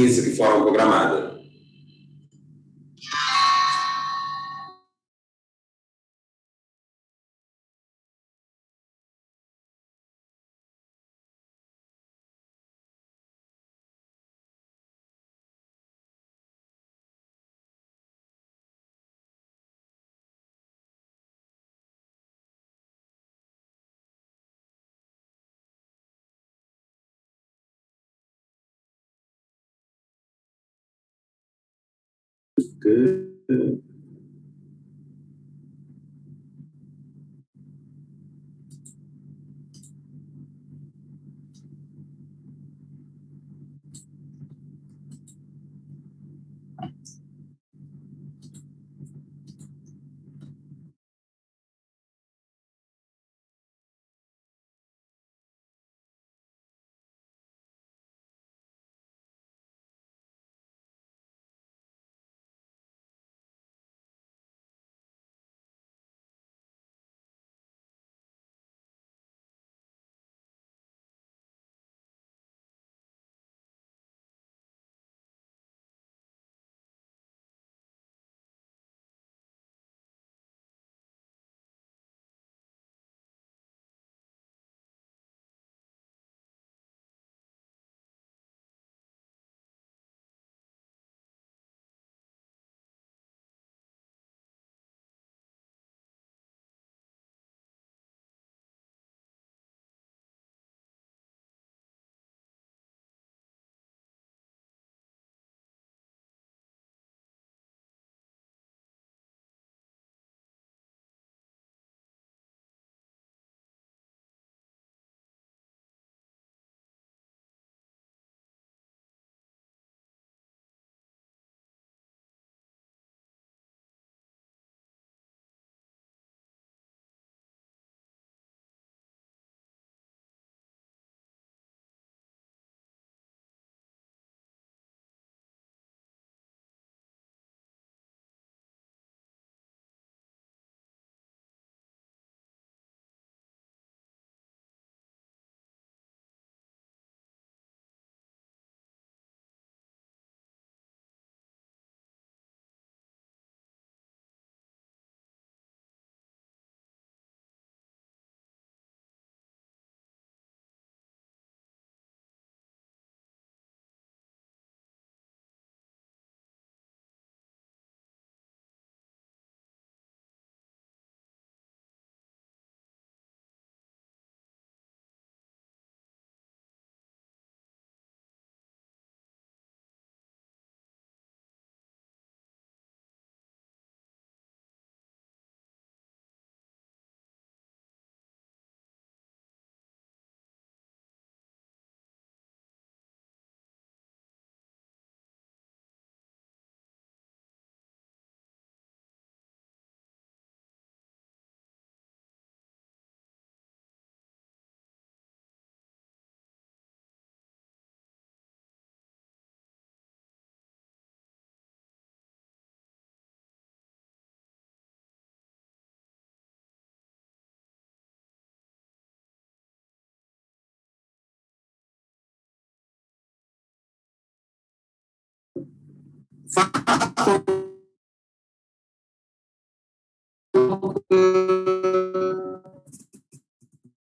15 que foram programadas.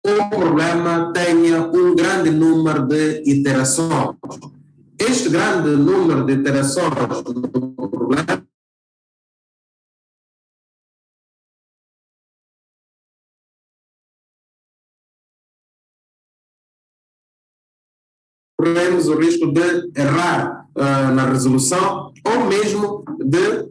O problema tenha um grande número de iterações. Este grande número de iterações do problema corremos o risco de errar na resolução ou mesmo de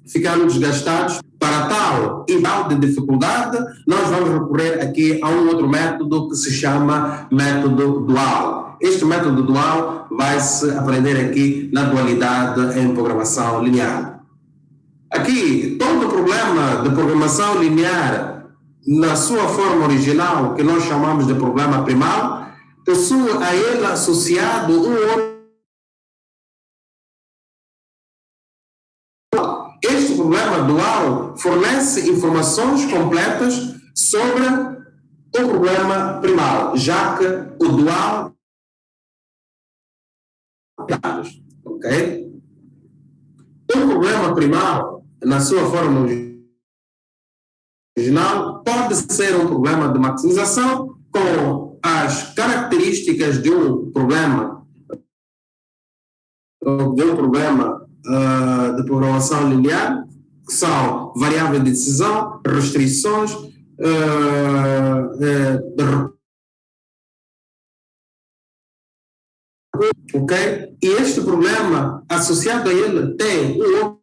ficarmos desgastados. Para tal e tal de dificuldade, nós vamos recorrer aqui a um outro método que se chama método dual. Este método dual vai-se aprender aqui na dualidade em programação linear. Aqui, todo problema de programação linear, na sua forma original, que nós chamamos de problema primal, possui a ele associado um outro. Este problema dual fornece informações completas sobre o problema primal, já que o dual ok? O problema primário, na sua forma original, pode ser um problema de maximização com as características de um problema de programação linear, que são variáveis de decisão, restrições, ok? E este problema, associado a ele, tem um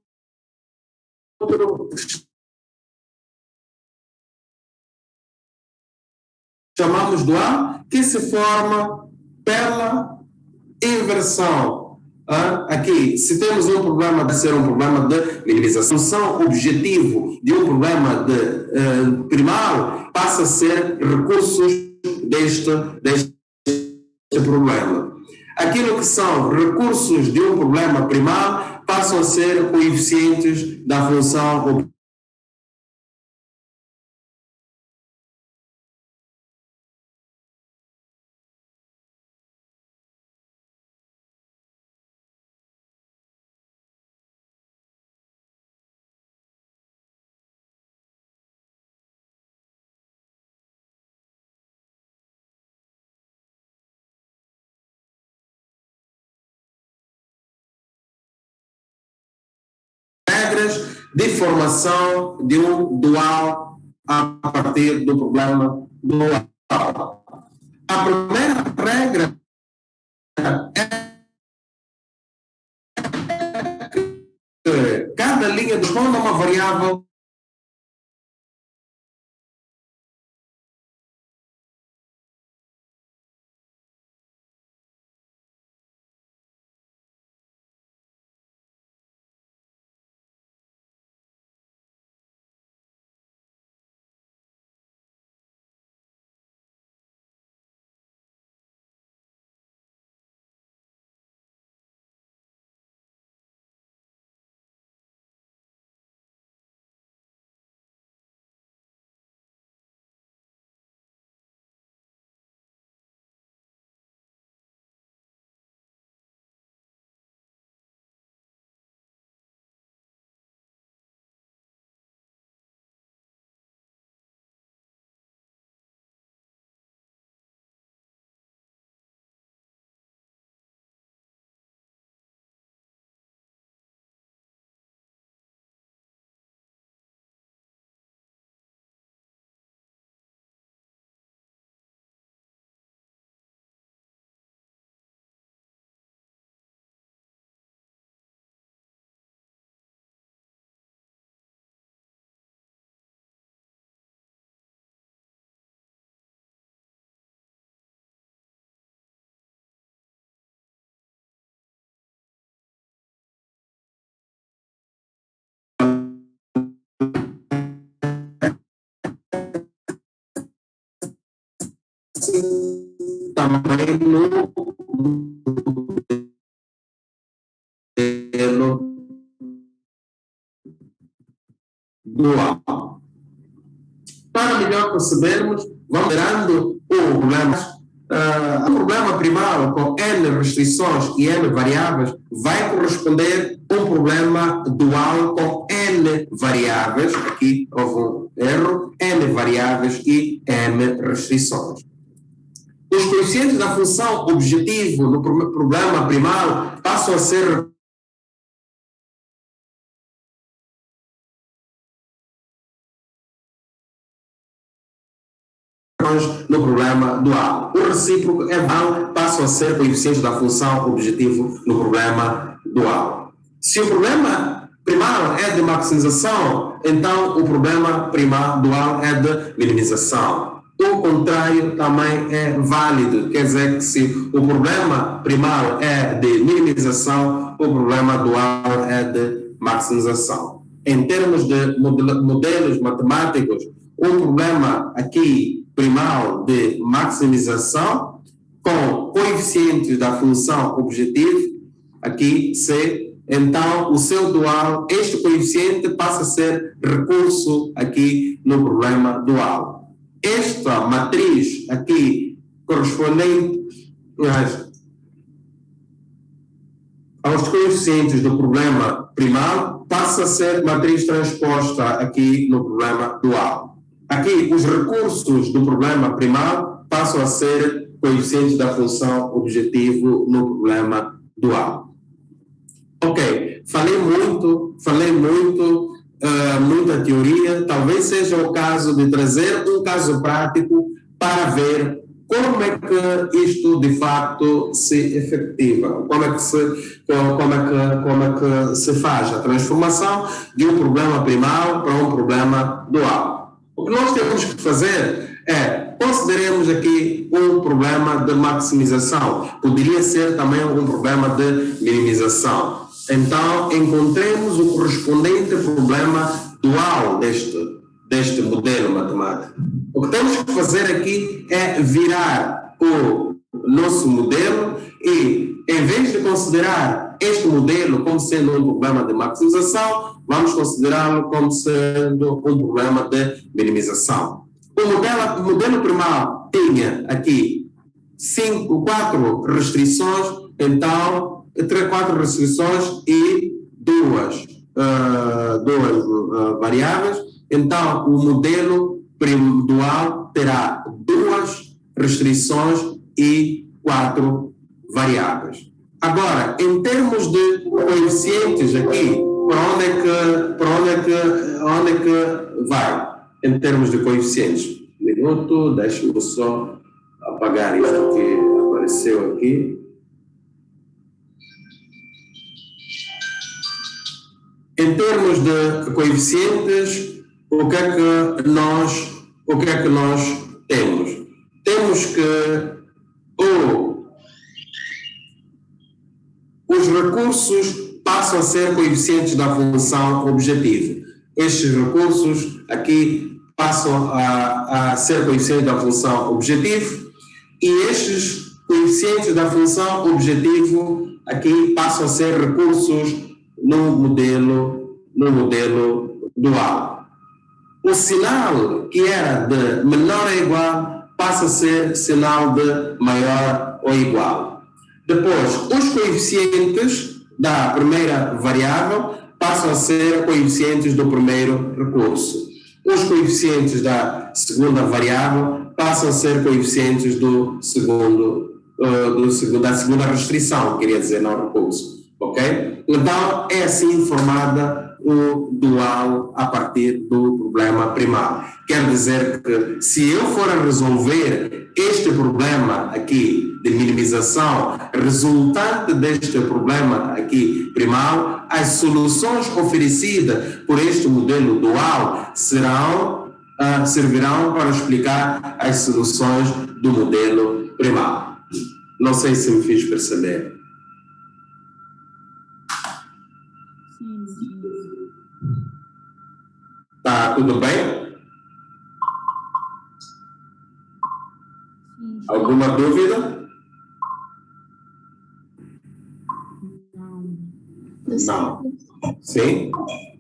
outro chamamos dual, que se forma pela inversão. Aqui, se temos um problema de ser um problema de minimização, a solução objetivo de um problema de primário passa a ser recursos deste problema. Aquilo que são recursos de um problema primário passam a ser coeficientes da função objetivo. De formação de um dual a partir do problema dual. A primeira regra é que cada linha responde a uma variável também no modelo dual. Para melhor percebermos, vamos gerando o problema primário com N restrições e N variáveis vai corresponder a um problema dual com N variáveis, aqui houve um erro, N variáveis e N restrições. Os coeficientes da função objetivo no problema primário passam a ser no problema dual. O recíproco é igual, passam a ser coeficientes da função objetivo no problema dual. Se o problema primário é de maximização, então o problema primário dual é de minimização. O contrário também é válido, quer dizer que se o problema primário é de minimização, o problema dual é de maximização. Em termos de modelos matemáticos, um problema aqui primário de maximização com coeficientes da função objetivo, aqui C, então o seu dual, este coeficiente passa a ser recurso aqui no problema dual. Esta matriz aqui correspondente aos coeficientes do problema primal passa a ser matriz transposta aqui no problema dual. Aqui, os recursos do problema primal passam a ser coeficientes da função objetivo no problema dual. Ok, falei muito, muita teoria. Talvez seja o caso de trazer um caso prático para ver como é que isto de facto se efetiva, como é que se faz a transformação de um problema primal para um problema dual. O que nós temos que fazer é, consideremos aqui um problema de maximização, poderia ser também um problema de minimização. Então, encontremos o correspondente problema dual deste modelo matemático. O que temos que fazer aqui é virar o nosso modelo e, em vez de considerar este modelo como sendo um problema de maximização, vamos considerá-lo como sendo um problema de minimização. O modelo primal tinha aqui 4 restrições, então, 4 restrições e duas variáveis. Então, o modelo dual terá 2 restrições e 4 variáveis. Agora, em termos de coeficientes aqui, onde é que vai? Em termos de coeficientes. Minuto, deixa-me só apagar isto que apareceu aqui. Em termos de coeficientes, o que é que nós temos? Temos que os recursos passam a ser coeficientes da função objetivo. Estes recursos aqui passam a ser coeficientes da função objetivo e estes coeficientes da função objetivo aqui passam a ser recursos no modelo dual. O sinal que era de menor ou igual passa a ser sinal de maior ou igual. Depois, os coeficientes da primeira variável passam a ser coeficientes do primeiro recurso. Os coeficientes da segunda variável passam a ser coeficientes da segunda restrição, queria dizer, não recurso. Ok? Então, é assim formada o dual a partir do problema primal. Quer dizer que, se eu for a resolver este problema aqui de minimização resultante deste problema aqui primal, as soluções oferecidas por este modelo dual servirão para explicar as soluções do modelo primal. Não sei se me fiz perceber. Tá tudo bem? Alguma dúvida? Não. Sim?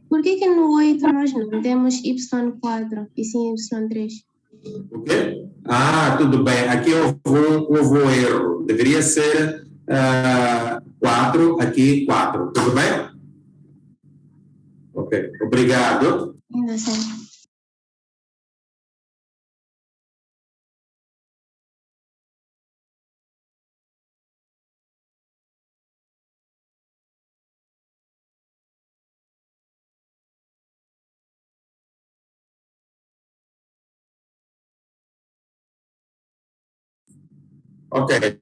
Por que no 8 nós não temos y4 e sim y3? O quê? Ah, tudo bem. Aqui houve um erro. Deveria ser 4, aqui 4. Tudo bem? Ok. Obrigado. Ainda certo. Ok.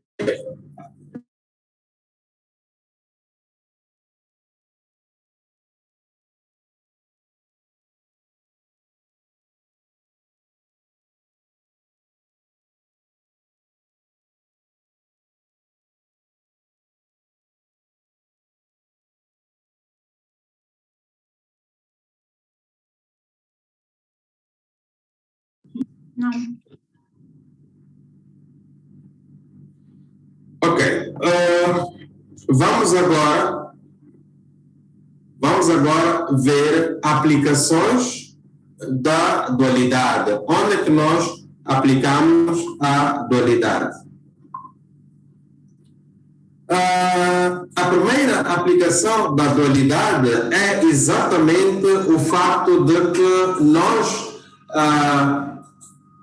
Não. Ok. Vamos agora ver aplicações da dualidade. Onde é que nós aplicamos a dualidade? A primeira aplicação da dualidade é exatamente o fato de que nós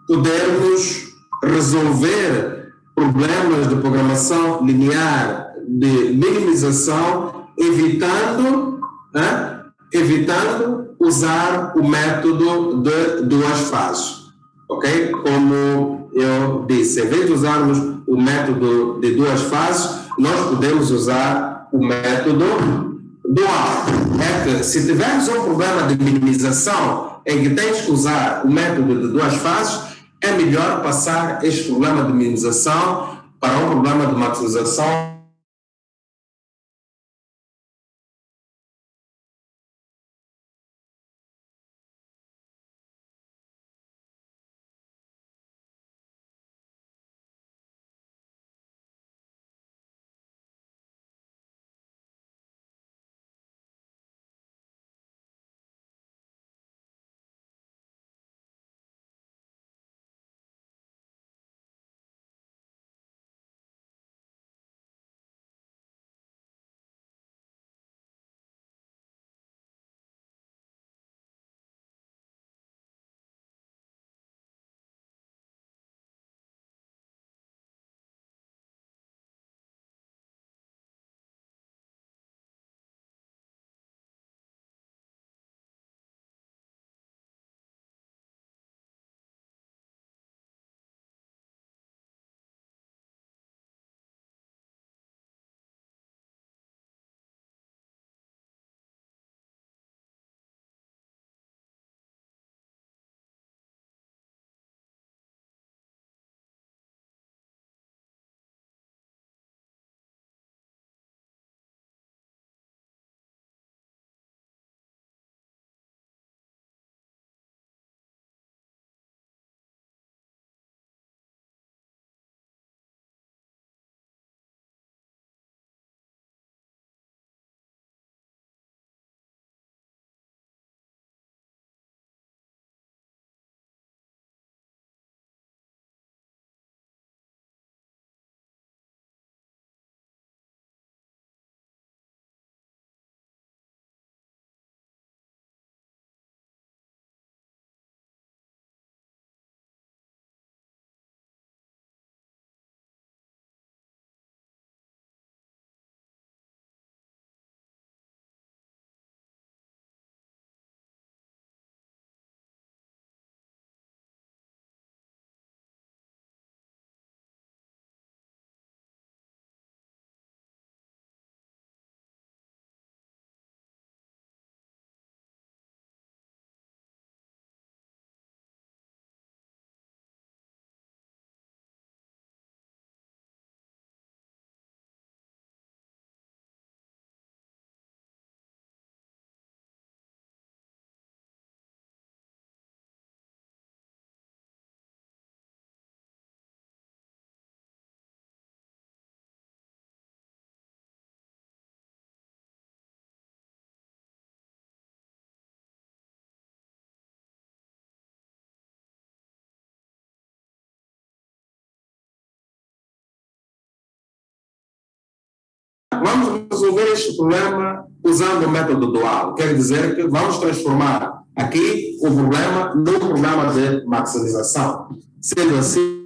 podemos resolver problemas de programação linear de minimização evitando usar o método de duas fases, ok? Como eu disse, em vez de usarmos o método de duas fases, nós podemos usar o método dual. É que se tivermos um problema de minimização em que tens que usar o método de duas fases, é melhor passar este problema de minimização para um problema de maximização. Vamos resolver este problema usando o método dual. Quer dizer que vamos transformar aqui o problema num problema de maximização. Sendo assim,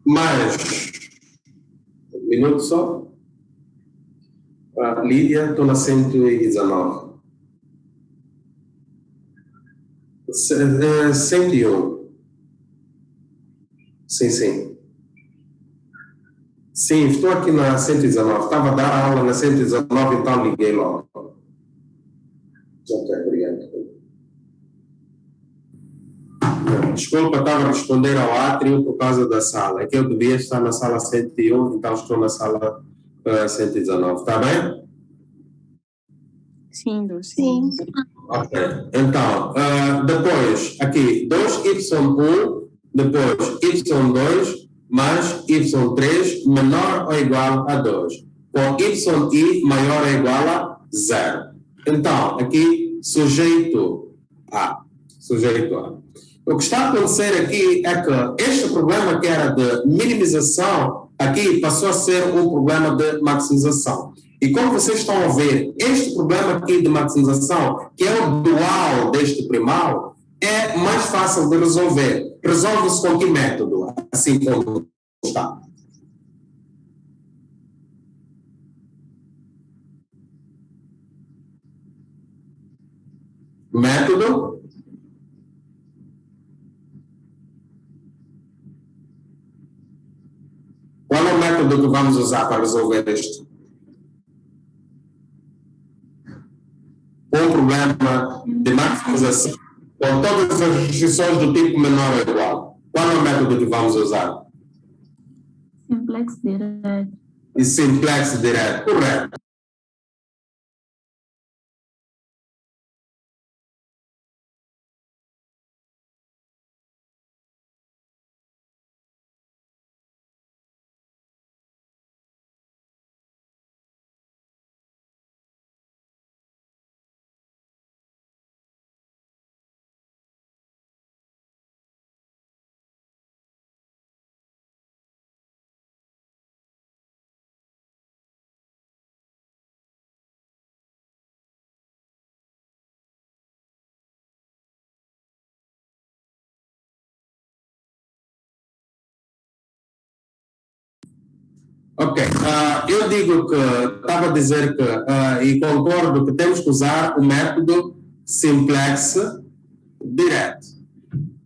mas, um minuto só. Lídia, estou na 119. 101. Sim, sim. Sim, estou aqui na 119. Estava a dar aula na 119, então liguei logo. Ok, obrigado. Desculpa, estava a responder ao átrio por causa da sala. É que eu devia estar na sala 101, então estou na sala 119. Está bem? Sim, Dulce. Sim. Ok. Então, depois, aqui, 2y1, depois y2 mais y3 menor ou igual a 2. Com yi maior ou igual a 0. Então, aqui, sujeito A. Sujeito A. O que está a acontecer aqui é que este problema que era de minimização, aqui passou a ser um problema de maximização. E como vocês estão a ver, este problema aqui de maximização, que é o dual deste primal, é mais fácil de resolver. Resolve-se com que método? Assim como está. Método. Qual é o método que vamos usar para resolver isto? Um problema de maximização com todas as restrições do tipo menor ou igual. Qual é o método que vamos usar? Simplex direto. E simplex direto, correto. Ok, eu digo que, estava a dizer que, e concordo que temos que usar o método simplex direto.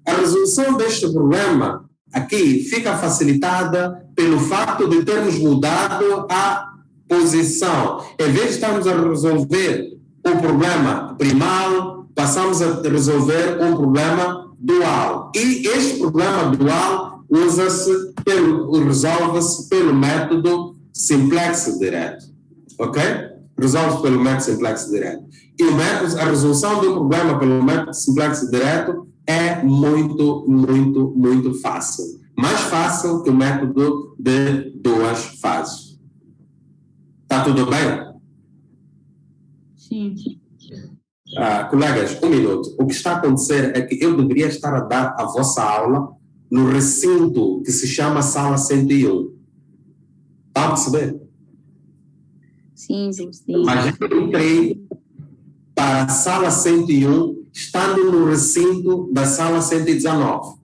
A resolução deste problema aqui fica facilitada pelo fato de termos mudado a posição. Em vez de estarmos a resolver um problema primal, passamos a resolver um problema dual. E este problema dual resolve-se pelo método simplex direto. Ok? Resolve-se pelo método simplex direto. E a resolução de um problema pelo método simplex direto é muito, muito, muito fácil. Mais fácil que o método de duas fases. Está tudo bem? Sim. Colegas, um minuto. O que está a acontecer é que eu deveria estar a dar a vossa aula no recinto que se chama Sala 101. Está a perceber? Sim, sim. Mas eu entrei para a Sala 101 estando no recinto da Sala 119.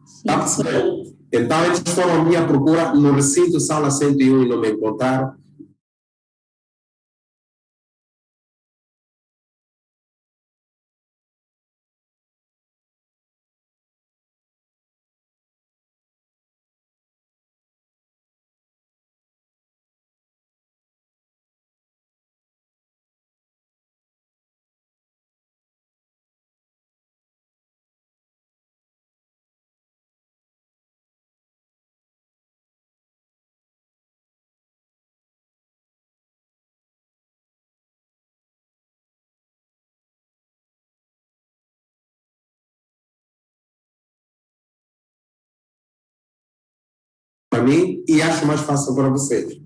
Está a perceber? Então, eles foram à minha procura no recinto Sala 101 e não me encontraram. Para mim e acho mais fácil para vocês.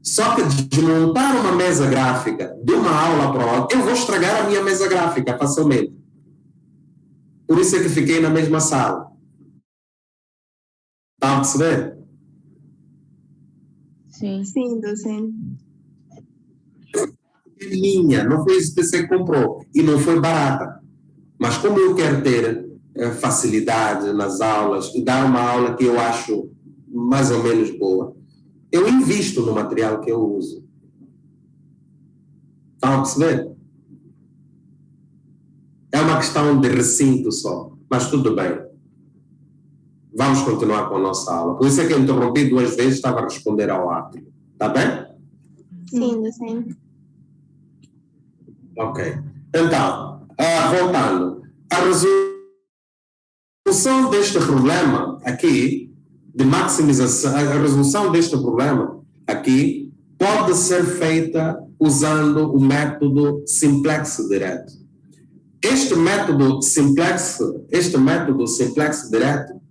Só que desmontar uma mesa gráfica de uma aula para outra, eu vou estragar a minha mesa gráfica facilmente. Por isso é que fiquei na mesma sala. Está a perceber? Sim. Sim, docente. É minha, não foi esse PC que comprou e não foi barata. Mas como eu quero ter facilidade nas aulas e dar uma aula que eu acho mais ou menos boa, eu invisto no material que eu uso. Estão a perceber? É uma questão de recinto só, mas tudo bem. Vamos continuar com a nossa aula. Por isso é que eu interrompi 2 vezes, estava a responder ao átrio. Está bem? Sim, do sim. Ok. Então, voltando. A resolução deste problema aqui, de maximização, a resolução deste problema aqui pode ser feita usando o método simplex direto. Este método simplex direto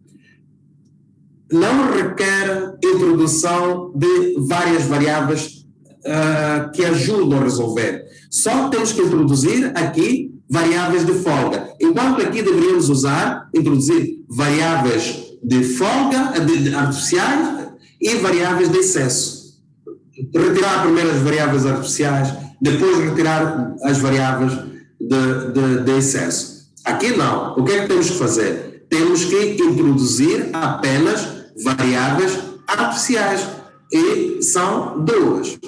não requer introdução de várias variáveis que ajudam a resolver. Só temos que introduzir aqui variáveis de folga. Enquanto aqui deveríamos introduzir variáveis de folga, artificiais e variáveis de excesso. Retirar primeiro as variáveis artificiais, depois retirar as variáveis de excesso. Aqui não. O que é que temos que fazer? Temos que introduzir apenas variáveis artificiais. E são 2.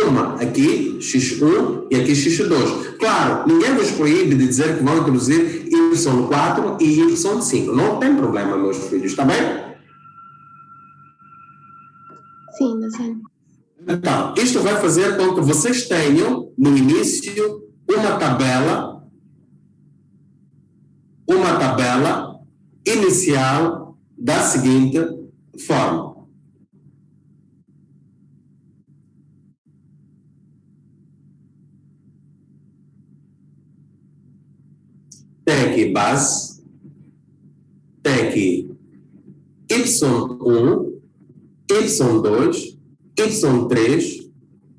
Uma aqui, x1, e aqui x2. Claro, ninguém nos proíbe de dizer que vão introduzir y4 e y5. Não tem problema, meus filhos, está bem? Sim, do sim. Então, isto vai fazer com que vocês tenham, no início, uma tabela inicial da seguinte forma. Tem aqui base, tem aqui y1, y2, y3,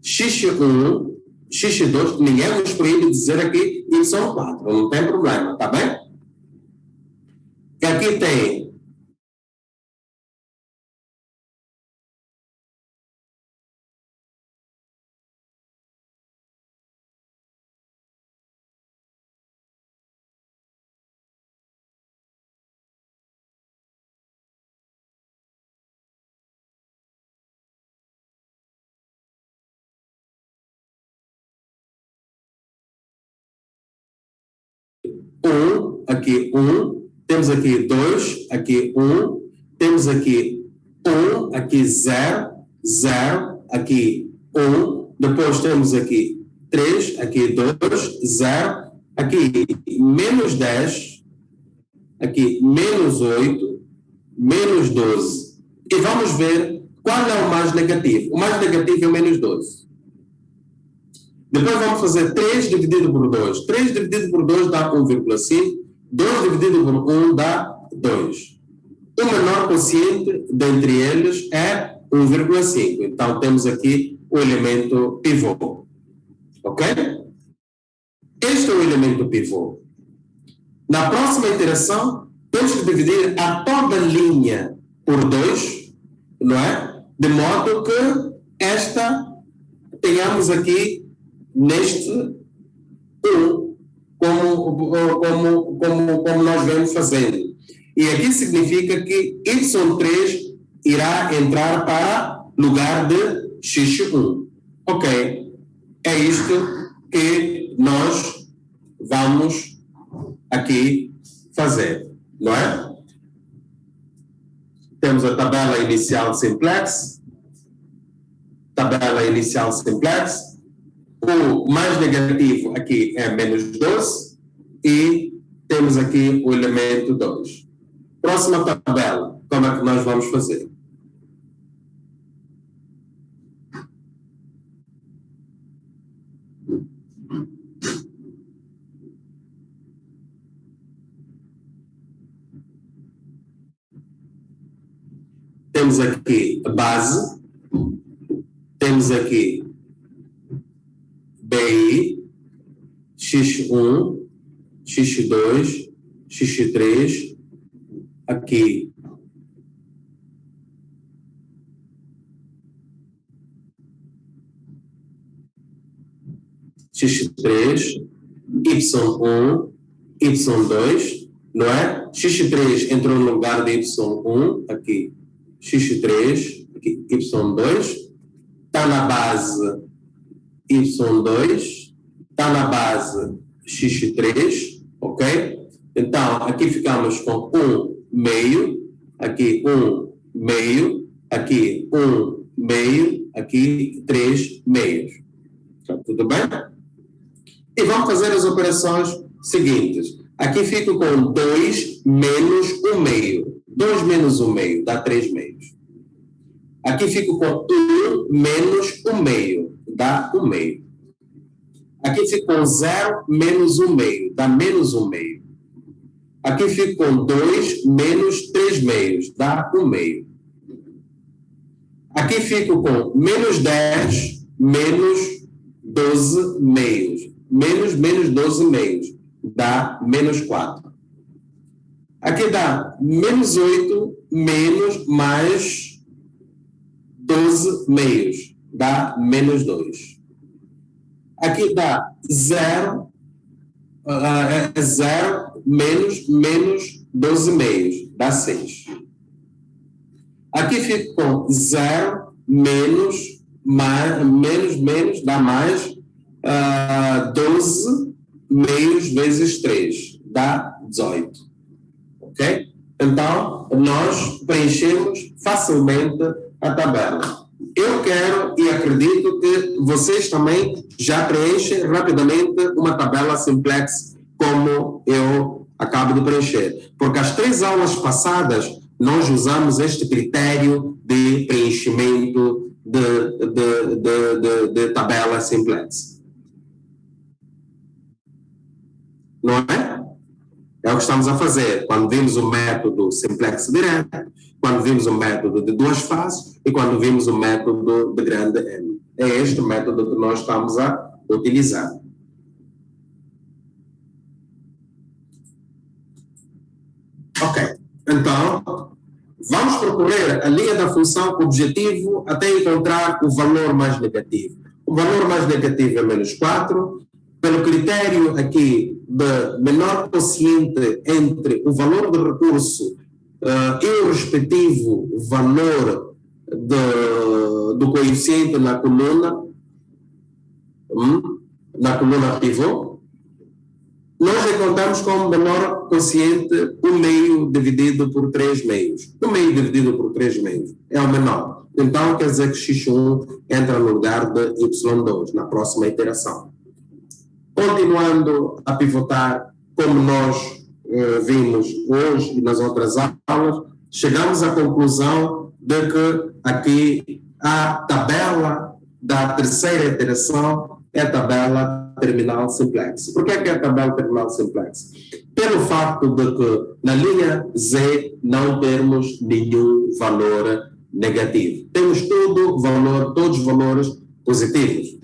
x1, x2, ninguém nos proíbe dizer aqui y4, não tem problema, tá bem? E aqui tem aqui 1, temos aqui 2, aqui 1, temos aqui 1, aqui 0, 0, aqui 1, depois temos aqui 3, aqui 2, 0, aqui menos 10, aqui menos 8, menos 12. E vamos ver qual é o mais negativo. O mais negativo é o menos 12. Depois vamos fazer 3 dividido por 2. 3 dividido por 2 dá 1,5. 2 dividido por 1 dá 2. O menor quociente dentre eles é 1,5. Então, temos aqui o elemento pivô. Ok? Este é o elemento pivô. Na próxima iteração, temos que dividir a toda linha por 2, não é? De modo que tenhamos aqui neste 1, como nós vemos fazendo. E aqui significa que y3 irá entrar para lugar de x1. Ok. É isto que nós vamos aqui fazer, não é? Temos a tabela inicial simplex. O mais negativo aqui é menos 12 e temos aqui o elemento 2. Próxima tabela, como é que nós vamos fazer? Temos aqui a base, temos aqui BI, X1, X2, X3, aqui X3, Y1, Y2, não é? X3 entrou no lugar de Y1, aqui X3, aqui Y2, está na base Y2, está na base x3, ok? Então, aqui ficamos com 1 meio, aqui 1 meio, aqui 1 meio, aqui 3 meios. Tá tudo bem? E vamos fazer as operações seguintes. Aqui fico com 2 menos 1 meio. 2 menos 1 meio dá 3 meios. Aqui fico com 1 menos 1 meio, dá 1 meio. Aqui fico com 0 menos 1 meio, dá menos 1 meio. Aqui fico com 2 menos 3 meios, dá 1 meio. Aqui fico com menos 10 menos 12 meios. Menos 12 meios, dá menos 4. Aqui dá menos 8 menos mais 12 meios, dá menos 2. Aqui dá 0 menos 12 meios, dá 6. Aqui fico com 0 menos, dá mais 12 meios vezes 3, dá 18. Ok? Então, nós preenchemos facilmente a tabela. Eu quero e acredito que vocês também já preenchem rapidamente uma tabela simplex como eu acabo de preencher. Porque as 3 aulas passadas nós usamos este critério de preenchimento de tabela simplex. Não é? É o que estamos a fazer quando vimos o método simplex direto, quando vimos o método de 2 fases e quando vimos o método de grande N. É este o método que nós estamos a utilizar. Ok. Então, vamos percorrer a linha da função objetivo até encontrar o valor mais negativo. O valor mais negativo é menos 4. Pelo critério aqui de menor quociente entre o valor do recurso e o respectivo valor do coeficiente na coluna pivô, nós encontramos como menor quociente 1 meio dividido por 3 meios. 1 meio dividido por 3 meios é o menor. Então, quer dizer que x1 entra no lugar de y2 na próxima iteração. Continuando a pivotar, como nós vimos hoje e nas outras aulas, chegamos à conclusão de que aqui a tabela da terceira iteração é a tabela terminal simplex. Por que é a tabela terminal simplex? Pelo facto de que na linha Z não temos nenhum valor negativo. Temos todos os valores positivos.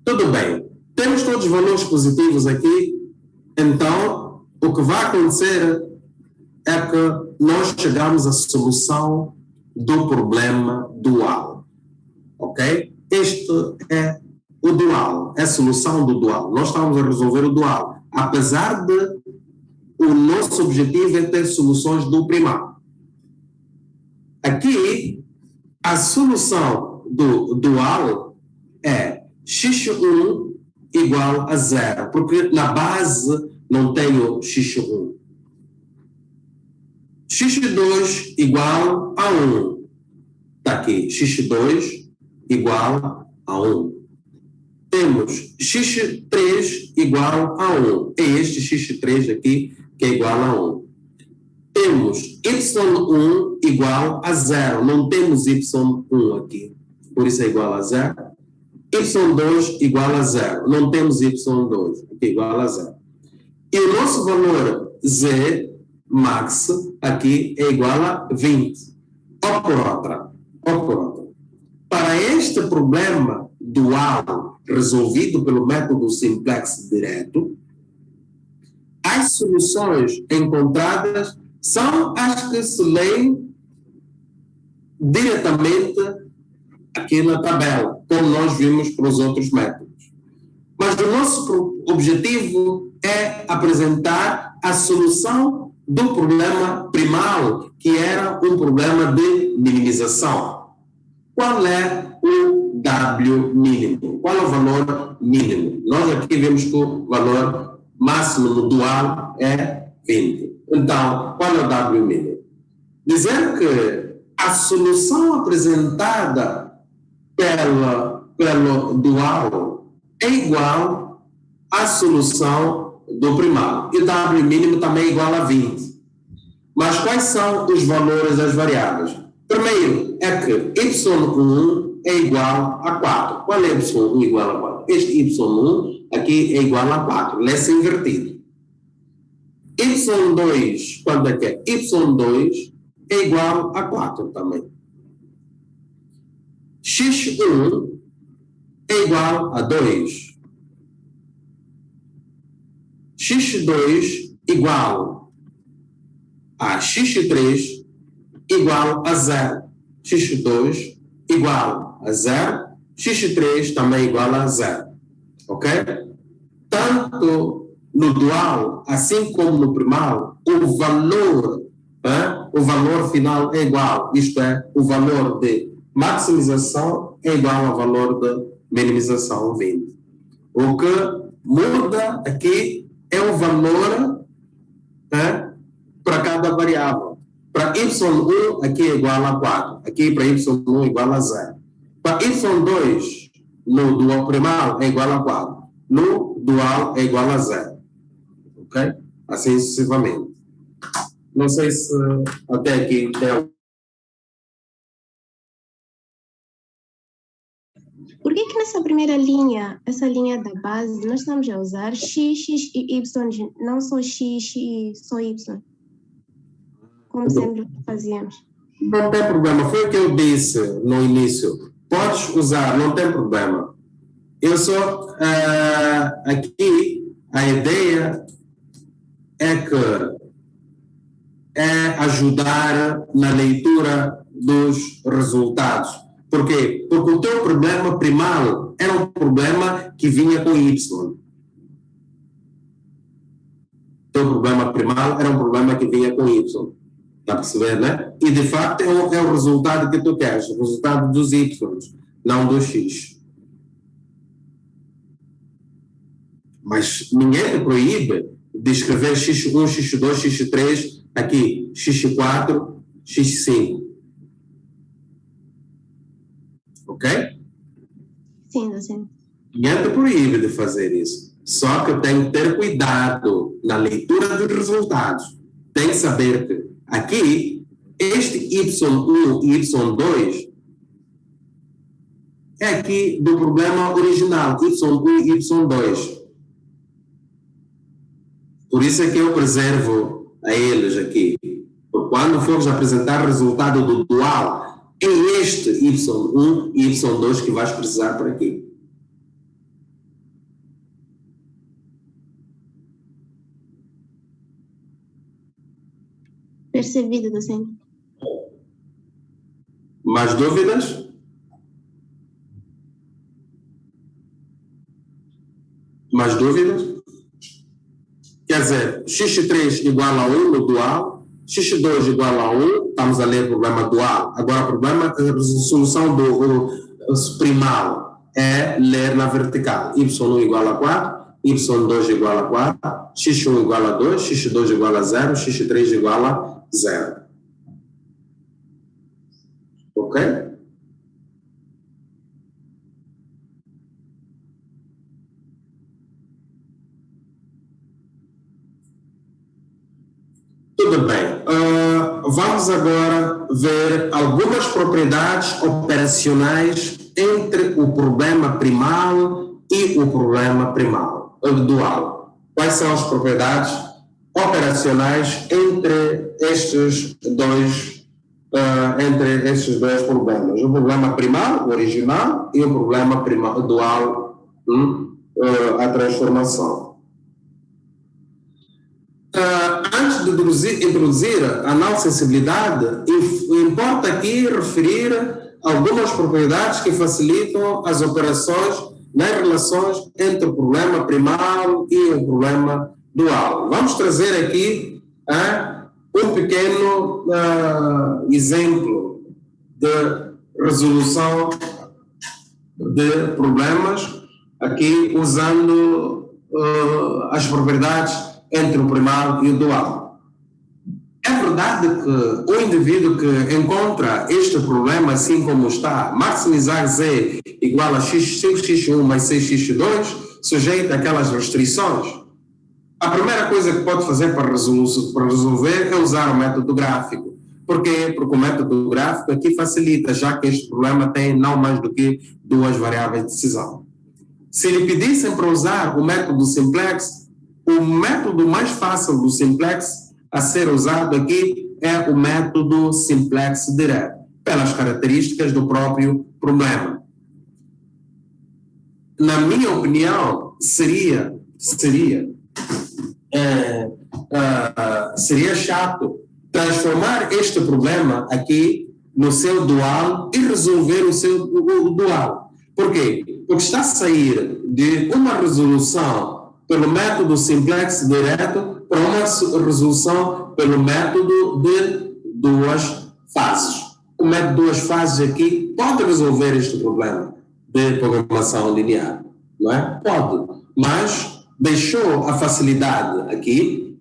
Tudo bem. Temos todos os valores positivos aqui, então o que vai acontecer é que nós chegamos à solução do problema dual. Ok? Este é o dual, é a solução do dual. Nós estamos a resolver o dual, apesar de o nosso objetivo é ter soluções do primário. Aqui, a solução do dual é x1 igual a 0, porque na base não tenho x1. x2 igual a 1. Está aqui, x2 igual a 1. Temos x3 igual a 1. É este x3 aqui que é igual a 1. Temos y1 igual a 0. Não temos y1 aqui, por isso é igual a 0. y2 igual a 0. Não temos y2, aqui é igual a 0. E o nosso valor z max aqui é igual a 20. Ou por outra. Para este problema dual resolvido pelo método simplex direto, as soluções encontradas são as que se leem diretamente aqui na tabela, como nós vimos para os outros métodos. Mas o nosso objetivo é apresentar a solução do problema primário, que era um problema de minimização. Qual é o W mínimo. Qual é o valor mínimo? Nós aqui vemos que o valor máximo no dual é 20. Então, qual é o W mínimo? Dizer que a solução apresentada pelo dual é igual à solução do primário. E o W mínimo também é igual a 20. Mas quais são os valores das variáveis? Primeiro é que y1 é igual a 4. Qual é y1 igual a 4? Este y1 aqui é igual a 4. Lesse invertido. y2, quanto é que é? y2 é igual a 4 também. x1 é igual a 2. x2 igual a x3 igual a 0. x2 igual a 0. x3 também igual a 0. Ok? Tanto no dual, assim como no primário, o valor final é igual. Isto é, o valor de maximização é igual ao valor de minimização 20. O que muda aqui é o valor para cada variável. Para y1, aqui é igual a 4. Aqui para y1 é igual a 0. Para y2, no dual primário, é igual a 4. No dual, é igual a 0. Ok? Assim sucessivamente. Não sei se até aqui tem. Por que nessa primeira linha, essa linha da base, nós estamos a usar x, x e y, não só x e só y? Como sempre fazíamos. Não tem problema. Foi o que eu disse no início. Podes usar, não tem problema. Eu só... aqui, a ideia é que é ajudar na leitura dos resultados. Por quê? Porque o teu problema primário era um problema que vinha com Y. O teu problema primário era um problema que vinha com Y. Está a perceber, né? E, de facto, é o resultado que tu queres. O resultado dos Y, não dos X. Mas ninguém te proíbe de escrever X1, X2, X3, aqui, X4, X5. Ok? Sim, sim. Ninguém te proíbe de fazer isso. Só que tem que ter cuidado na leitura dos resultados. Tem que saber que aqui, este Y1 e Y2 é aqui do problema original, Y1 e Y2. Por isso é que eu preservo a eles aqui. Porque quando formos apresentar o resultado do dual, é este Y1 e Y2 que vais precisar por aqui. Percebido, docente. Mais dúvidas? Mais dúvidas? Quer dizer, x3 igual a 1 no dual, x2 igual a 1, estamos a ler o problema dual. Agora, o problema, a solução do primário é ler na vertical. y1 igual a 4, y2 igual a 4, x1 igual a 2, x2 igual a 0, x3 igual a 0. Ok? Tudo bem. Vamos agora ver algumas propriedades operacionais entre o problema primário e o problema dual. Quais são as propriedades operacionais entre estes dois problemas? O problema primário, o original, e o problema dual, a transformação. Antes de introduzir a não-sensibilidade, importa aqui referir algumas propriedades que facilitam as operações nas relações entre o problema primário e o problema dual. Vamos trazer aqui um pequeno exemplo de resolução de problemas, aqui usando as propriedades entre o primal e o dual. É verdade que o indivíduo que encontra este problema assim como está, maximizar Z igual a x, 5x1 mais 6x2, sujeito àquelas restrições. A primeira coisa que pode fazer para resolver é usar o método gráfico. Por quê? Porque o método gráfico aqui facilita, já que este problema tem não mais do que duas variáveis de decisão. Se lhe pedissem para usar o método simplex, o método mais fácil do simplex a ser usado aqui é o método simplex direto, pelas características do próprio problema. Na minha opinião, seria chato transformar este problema aqui no seu dual e resolver o dual. Por quê? Porque está a sair de uma resolução pelo método simplex direto para uma resolução pelo método de duas fases. O método de duas fases aqui pode resolver este problema de programação linear, não é? Pode, mas deixou a facilidade aqui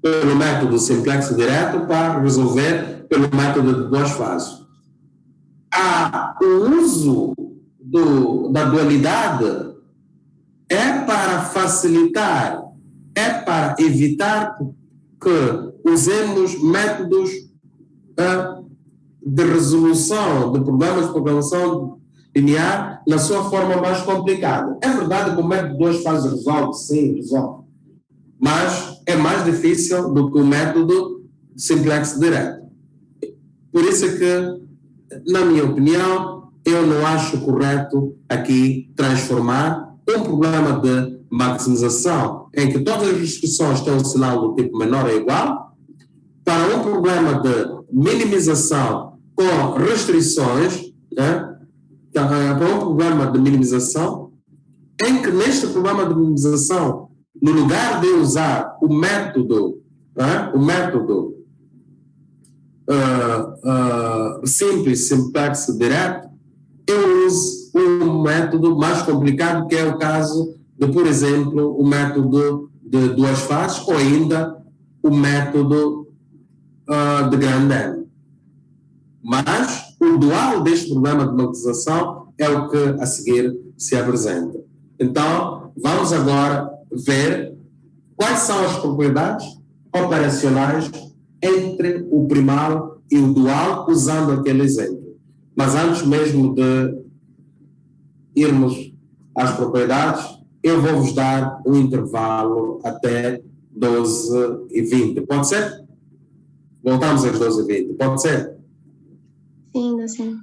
pelo método simplex direto para resolver pelo método de duas fases. O uso da dualidade é para facilitar, é para evitar que usemos métodos de resolução de problemas de programação linear na sua forma mais complicada. É verdade que o método de duas fases resolve, sim, resolve. Mas é mais difícil do que o método simplex direto. Por isso é que, na minha opinião, eu não acho correto aqui transformar um problema de maximização em que todas as restrições têm um sinal do tipo menor ou igual para um problema de minimização com restrições, né? Para um problema de minimização em que neste problema de minimização, no lugar de usar o método, né? O método simples, simplex, direto, eu uso um método mais complicado, que é o caso de, por exemplo, o método de duas fases ou ainda o método de grande N. Mas o dual deste problema de maximização é o que a seguir se apresenta. Então, vamos agora ver quais são as propriedades operacionais entre o primal e o dual, usando aquele exemplo. Mas antes mesmo de irmos às propriedades, eu vou vos dar um intervalo até 12h20. Pode ser? Voltamos às 12h20. Pode ser? Sim, dá sim.